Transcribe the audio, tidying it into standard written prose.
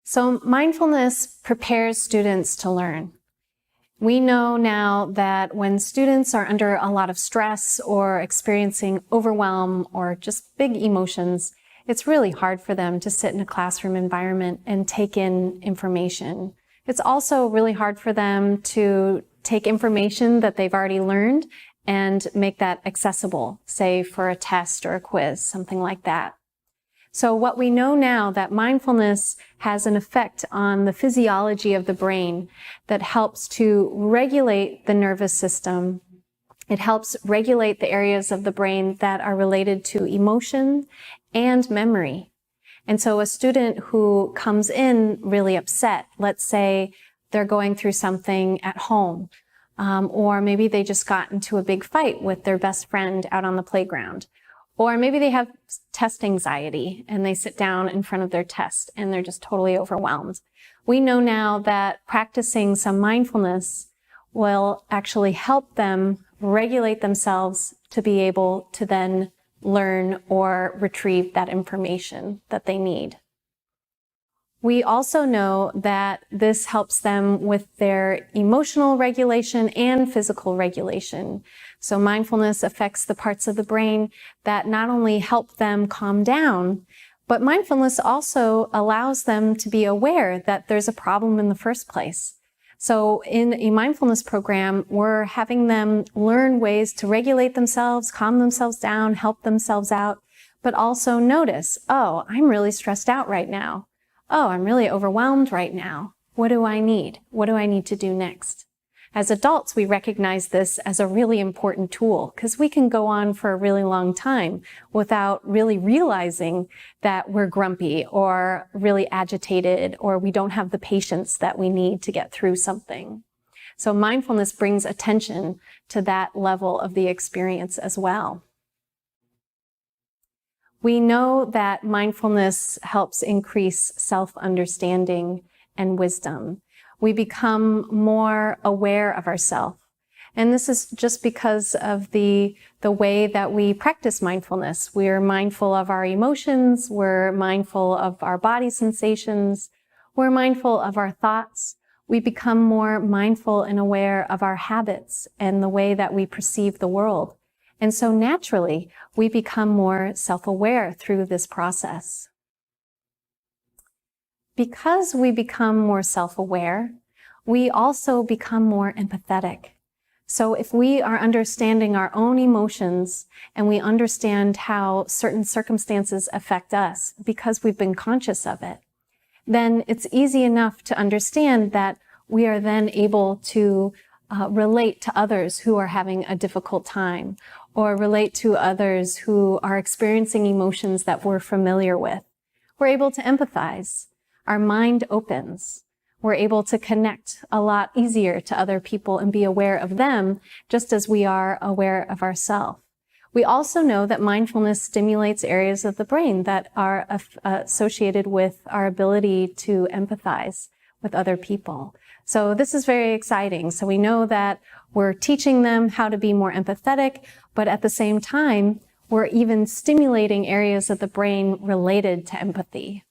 So mindfulness prepares students to learn. We know now that when students are under a lot of stress or experiencing overwhelm or just big emotions, it's really hard for them to sit in a classroom environment and take in information. It's also really hard for them to take information that they've already learned and make that accessible, say for a test or a quiz, something like that. So what we know now that mindfulness has an effect on the physiology of the brain that helps to regulate the nervous system. It helps regulate the areas of the brain that are related to emotion and memory. And so a student who comes in really upset, let's say they're going through something at home, or maybe they just got into a big fight with their best friend out on the playground. Or maybe they have test anxiety and they sit down in front of their test and they're just totally overwhelmed. We know now that practicing some mindfulness will actually help them regulate themselves to be able to then learn or retrieve that information that they need. We also know that this helps them with their emotional regulation and physical regulation. So mindfulness affects the parts of the brain that not only help them calm down, but mindfulness also allows them to be aware that there's a problem in the first place. So in a mindfulness program, we're having them learn ways to regulate themselves, calm themselves down, help themselves out, but also notice, oh, I'm really stressed out right now. Oh, I'm really overwhelmed right now. What do I need? What do I need to do next? As adults, we recognize this as a really important tool because we can go on for a really long time without really realizing that we're grumpy or really agitated or we don't have the patience that we need to get through something. So mindfulness brings attention to that level of the experience as well. We know that mindfulness helps increase self-understanding and wisdom. We become more aware of ourselves. And this is just because of the way that we practice mindfulness. We're mindful of our emotions, we're mindful of our body sensations, we're mindful of our thoughts. We become more mindful and aware of our habits and the way that we perceive the world. And so naturally, we become more self-aware through this process. Because we become more self-aware, we also become more empathetic. So if we are understanding our own emotions and we understand how certain circumstances affect us because we've been conscious of it, then it's easy enough to understand that we are then able to relate to others who are having a difficult time, or relate to others who are experiencing emotions that we're familiar with. We're able to empathize. Our mind opens. We're able to connect a lot easier to other people and be aware of them, just as we are aware of ourselves. We also know that mindfulness stimulates areas of the brain that are associated with our ability to empathize with other people. So this is very exciting. So we know that we're teaching them how to be more empathetic, but at the same time, we're even stimulating areas of the brain related to empathy.